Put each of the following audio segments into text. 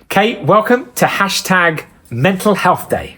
Kate, welcome to hashtag Mental Health Day.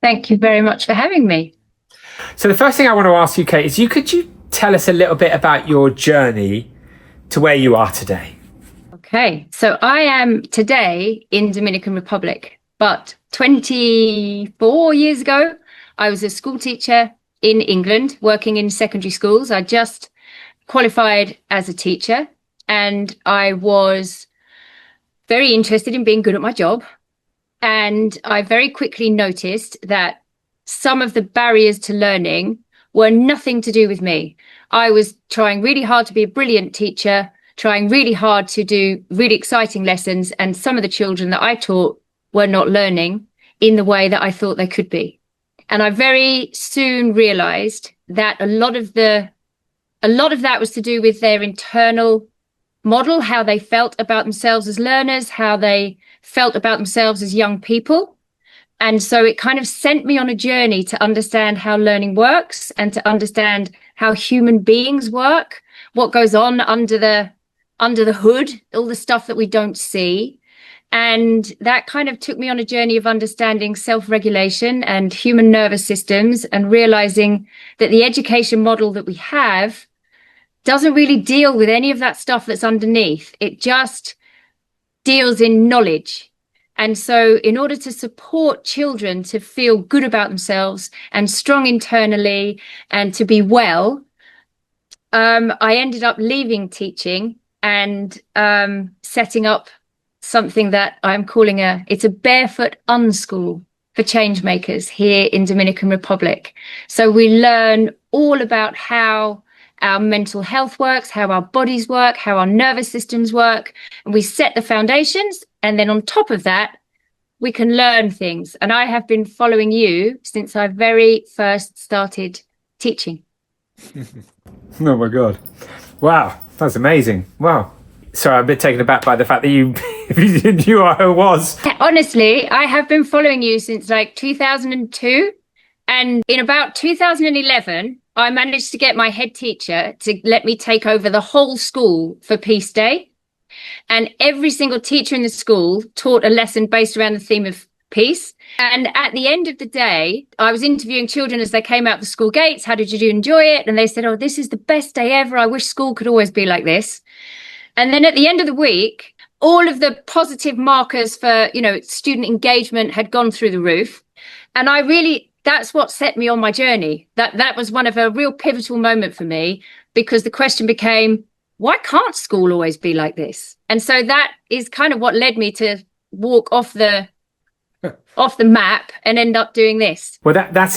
Thank you very much for having me. So the first thing I want to ask you, Kate, is could you tell us a little bit about your journey to where you are today? Okay, so I am today in Dominican Republic, but 24 years ago, I was a school teacher in England working in secondary schools. I just qualified as a teacher and I was very interested in being good at my job. And I very quickly noticed that some of the barriers to learning were nothing to do with me. I was trying really hard to be a brilliant teacher, trying really hard to do really exciting lessons. And some of the children that I taught were not learning in the way that I thought they could be. And I very soon realized that a lot of that was to do with their internal model, how they felt about themselves as learners, how they felt about themselves as young people. And so it kind of sent me on a journey to understand how learning works and to understand how human beings work, what goes on under the hood, all the stuff that we don't see. And that kind of took me on a journey of understanding self-regulation and human nervous systems and realizing that the education model that we have doesn't really deal with any of that stuff that's underneath. It just deals in knowledge. And so in order to support children to feel good about themselves and strong internally and to be well, I ended up leaving teaching and setting up something that I'm calling it's a barefoot unschool for change makers here in Dominican Republic. So we learn all about how our mental health works, how our bodies work, how our nervous systems work. And we set the foundations. And then on top of that, we can learn things. And I have been following you since I very first started teaching. Oh my God. Wow. That's amazing. Wow. Sorry, I'm a bit taken aback by the fact that if you didn't know who I was. Honestly, I have been following you since like 2002. And in about 2011, I managed to get my head teacher to let me take over the whole school for Peace Day. And every single teacher in the school taught a lesson based around the theme of peace. And at the end of the day, I was interviewing children as they came out the school gates. How did you enjoy it? And they said, oh, this is the best day ever. I wish school could always be like this. And then at the end of the week, all of the positive markers for, student engagement had gone through the roof. And that's what set me on my journey. That was one of a real pivotal moment for me, because the question became, why can't school always be like this? And so that is kind of what led me to walk off the map and end up doing this. Well, that's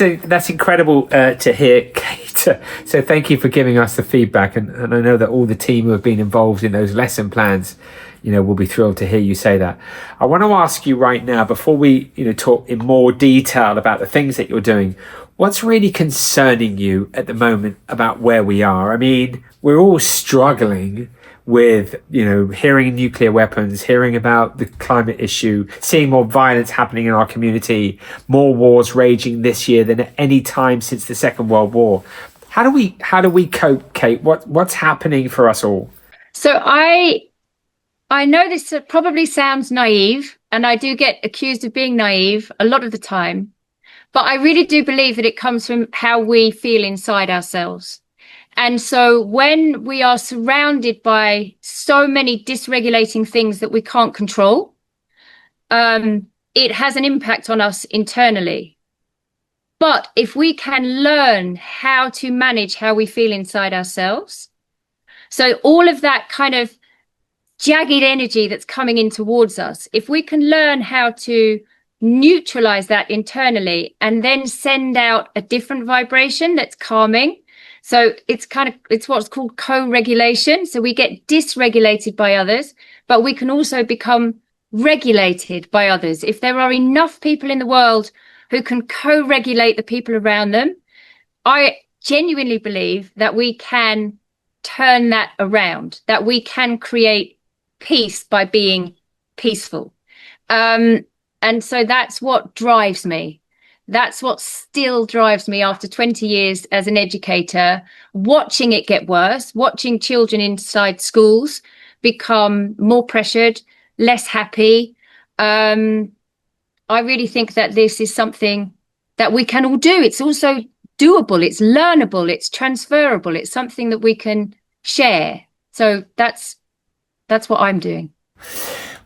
incredible to hear, Kate. So thank you for giving us the feedback. And I know that all the team who have been involved in those lesson plans, will be thrilled to hear you say that. I want to ask you right now, before we, talk in more detail about the things that you're doing, what's really concerning you at the moment about where we are? I mean, we're all struggling with, hearing nuclear weapons, hearing about the climate issue, seeing more violence happening in our community, more wars raging this year than at any time since the Second World War. How do we cope, Kate? What's happening for us all? So I know this probably sounds naive, and I do get accused of being naive a lot of the time, but I really do believe that it comes from how we feel inside ourselves. And so when we are surrounded by so many dysregulating things that we can't control, it has an impact on us internally. But if we can learn how to manage how we feel inside ourselves, so all of that kind of jagged energy that's coming in towards us, if we can learn how to neutralize that internally and then send out a different vibration that's calming. So it's what's called co-regulation. So we get dysregulated by others, but we can also become regulated by others. If there are enough people in the world who can co-regulate the people around them, I genuinely believe that we can turn that around, that we can create peace by being peaceful. And so that's what drives me. That's what still drives me after 20 years as an educator, watching it get worse, watching children inside schools become more pressured, less happy. I really think that this is something that we can all do. It's also doable, it's learnable, it's transferable, it's something that we can share. So that's what I'm doing.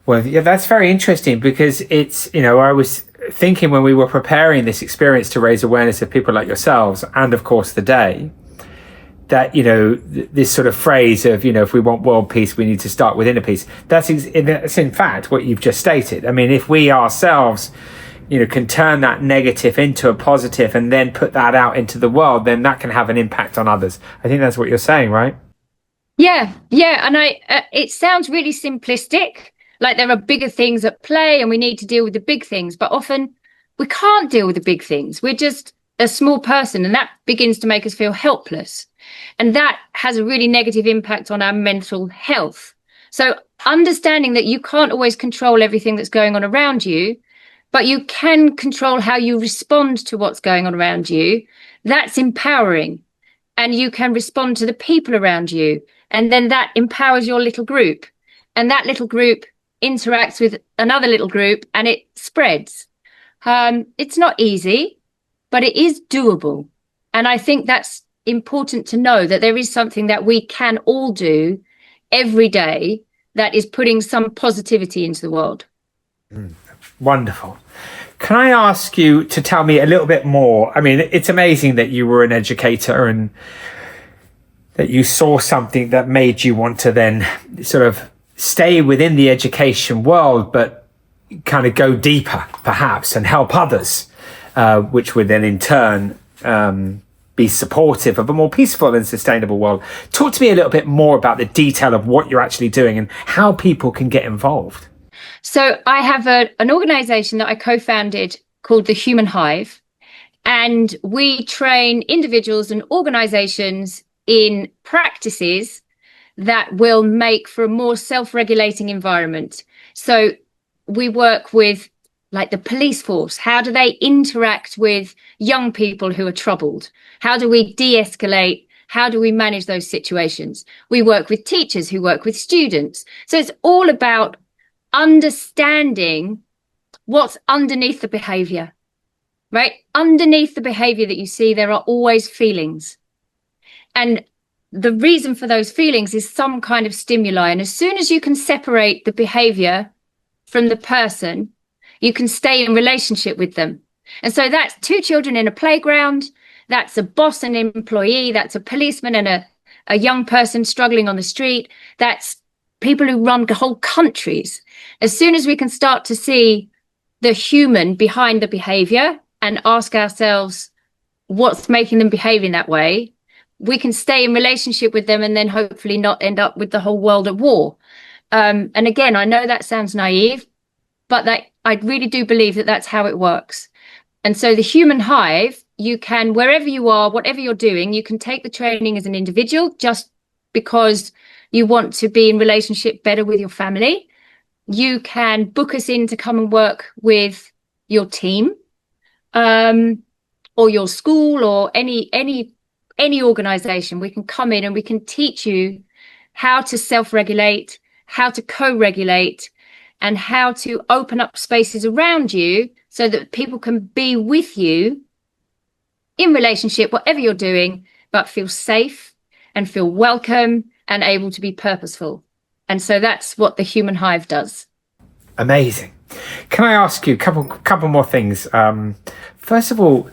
Well, yeah, that's very interesting, because it's, I was thinking when we were preparing this experience to raise awareness of people like yourselves, and of course the day, that, this sort of phrase of, if we want world peace, we need to start with inner peace. That's in fact what you've just stated. I mean, if we ourselves, can turn that negative into a positive and then put that out into the world, then that can have an impact on others. I think that's what you're saying, right? Yeah. And it sounds really simplistic, like there are bigger things at play and we need to deal with the big things, but often we can't deal with the big things. We're just a small person, and that begins to make us feel helpless. And that has a really negative impact on our mental health. So understanding that you can't always control everything that's going on around you, but you can control how you respond to what's going on around you, that's empowering. And you can respond to the people around you. And then that empowers your little group. And that little group interacts with another little group, and it spreads. It's not easy, but it is doable. And I think that's important to know, that there is something that we can all do every day that is putting some positivity into the world. Wonderful. Can I ask you to tell me a little bit more? I mean, it's amazing that you were an educator and that you saw something that made you want to then sort of stay within the education world, but kind of go deeper, perhaps, and help others, which would then in turn be supportive of a more peaceful and sustainable world. Talk to me a little bit more about the detail of what you're actually doing and how people can get involved. So I have an organization that I co-founded called the Human Hive, and we train individuals and organizations in practices that will make for a more self-regulating environment. So we work with, like, the police force. How do they interact with young people who are troubled? How do we de-escalate? How do we manage those situations? We work with teachers who work with students. So it's all about understanding what's underneath the behavior, right? Underneath the behavior that you see, there are always feelings. And the reason for those feelings is some kind of stimuli. And as soon as you can separate the behavior from the person, you can stay in relationship with them. And so that's two children in a playground. That's a boss and employee. That's a policeman and a young person struggling on the street. That's people who run whole countries. As soon as we can start to see the human behind the behavior and ask ourselves what's making them behave in that way, we can stay in relationship with them and then hopefully not end up with the whole world at war. And again, I know that sounds naive, but that I really do believe that that's how it works. And so the Human Hive, you can, wherever you are, whatever you're doing, you can take the training as an individual just because you want to be in relationship better with your family. You can book us in to come and work with your team, or your school, or any organization. We can come in and we can teach you how to self-regulate, how to co-regulate, and how to open up spaces around you so that people can be with you in relationship, whatever you're doing, but feel safe and feel welcome and able to be purposeful. And so that's what the Human Hive does. Amazing. Can I ask you a couple more things? First of all,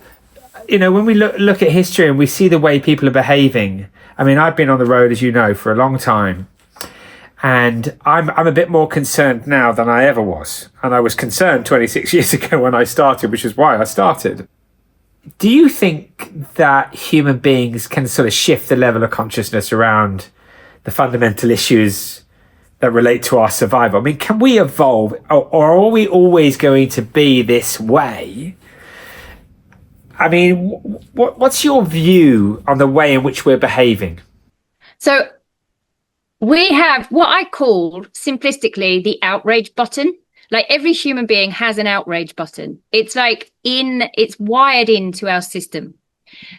when we look at history and we see the way people are behaving, I mean, I've been on the road, as you know, for a long time. And I'm a bit more concerned now than I ever was. And I was concerned 26 years ago when I started, which is why I started. Do you think that human beings can sort of shift the level of consciousness around the fundamental issues that relate to our survival? I mean, can we evolve, or are we always going to be this way? I mean, what's your view on the way in which we're behaving? So we have what I call simplistically the outrage button. Like every human being has an outrage button. It's it's wired into our system.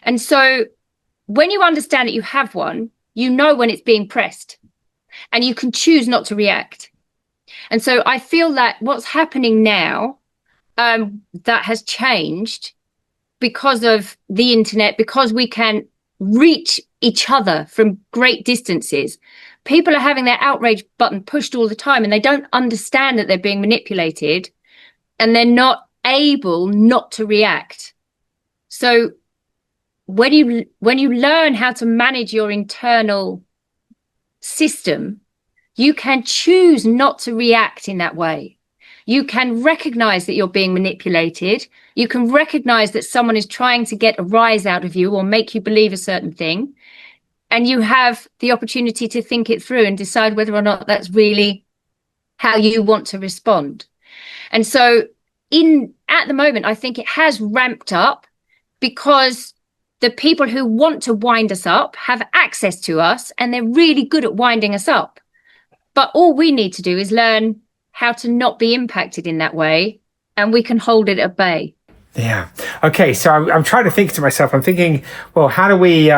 And so when you understand that you have one, you know when it's being pressed and you can choose not to react. And so I feel that what's happening now, that has changed because of the internet, because we can reach each other from great distances. People are having their outrage button pushed all the time, and they don't understand that they're being manipulated, and they're not able not to react. So when you learn how to manage your internal system, you can choose not to react in that way. You can recognize that you're being manipulated. You can recognize that someone is trying to get a rise out of you or make you believe a certain thing. And you have the opportunity to think it through and decide whether or not that's really how you want to respond. And so at the moment, I think it has ramped up because the people who want to wind us up have access to us, and they're really good at winding us up. But all we need to do is learn how to not be impacted in that way, and we can hold it at bay. Yeah. Okay. So I'm trying to think to myself, I'm thinking, well, how do we,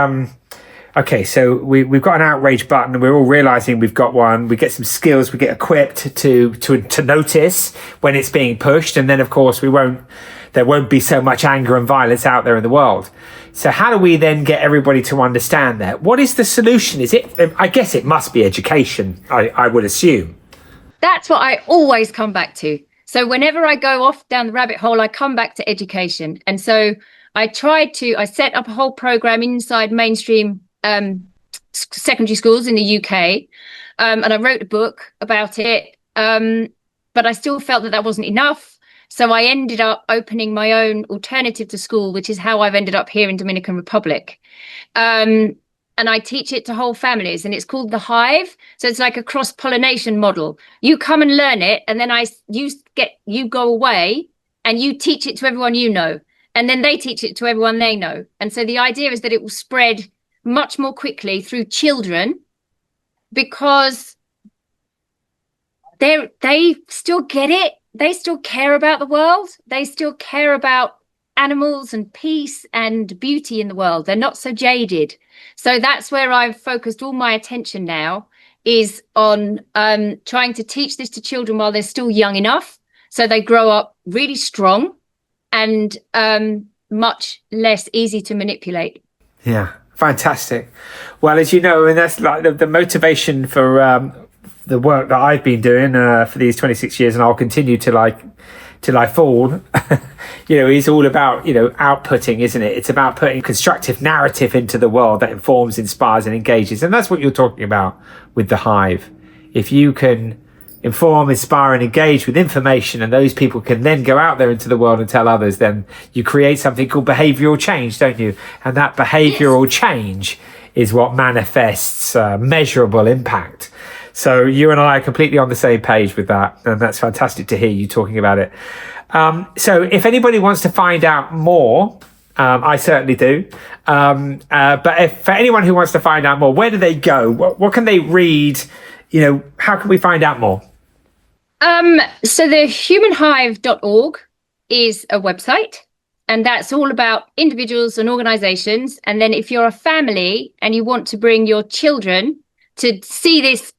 okay, so we've got an outrage button, and we're all realizing we've got one. We get some skills, we get equipped to notice when it's being pushed. And then, of course, there won't be so much anger and violence out there in the world. So how do we then get everybody to understand that? What is the solution? I guess it must be education, I would assume. That's what I always come back to. So whenever I go off down the rabbit hole, I come back to education. And so I set up a whole program inside mainstream secondary schools in the UK. And I wrote a book about it. But I still felt that wasn't enough. So I ended up opening my own alternative to school, which is how I've ended up here in Dominican Republic. And I teach it to whole families, and it's called the Hive. So it's like a cross-pollination model. You come and learn it, and then you go away and you teach it to everyone you know, and then they teach it to everyone they know. And so the idea is that it will spread much more quickly through children, because they still get it. They still care about the world. They still care about animals and peace and beauty in the world. They're not so jaded. So that's where I've focused all my attention now, is on trying to teach this to children while they're still young enough, so they grow up really strong and much less easy to manipulate. Yeah, fantastic. Well, as you know, and that's like the motivation for the work that I've been doing for these 26 years, and I'll continue till I fall, is all about, outputting, isn't it? It's about putting constructive narrative into the world that informs, inspires, and engages. And that's what you're talking about with the Hive. If you can inform, inspire, and engage with information, and those people can then go out there into the world and tell others, then you create something called behavioral change, don't you? And that behavioral change is what manifests measurable impact. So you and I are completely on the same page with that, and that's fantastic to hear you talking about it. So if anybody wants to find out more, I certainly do. But if for anyone who wants to find out more, where do they go? What can they read? How can we find out more? So the humanhive.org is a website, and that's all about individuals and organizations. And then if you're a family and you want to bring your children to see this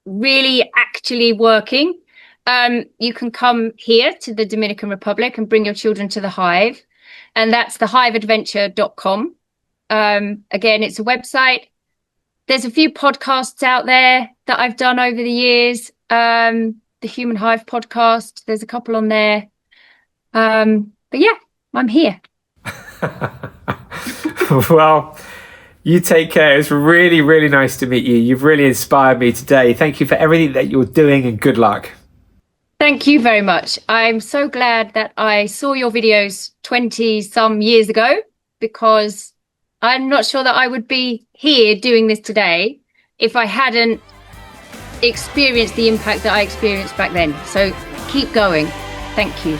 really actually working, you can come here to the Dominican Republic and bring your children to the Hive, and that's thehiveadventure.com. Again, it's a website. There's a few podcasts out there that I've done over the years. The Human Hive podcast, there's a couple on there. But yeah, I'm here. Well, you take care. It's really, really nice to meet you. You've really inspired me today. Thank you for everything that you're doing, and good luck. Thank you very much. I'm so glad that I saw your videos 20 some years ago, because I'm not sure that I would be here doing this today if I hadn't experienced the impact that I experienced back then. So keep going. Thank you.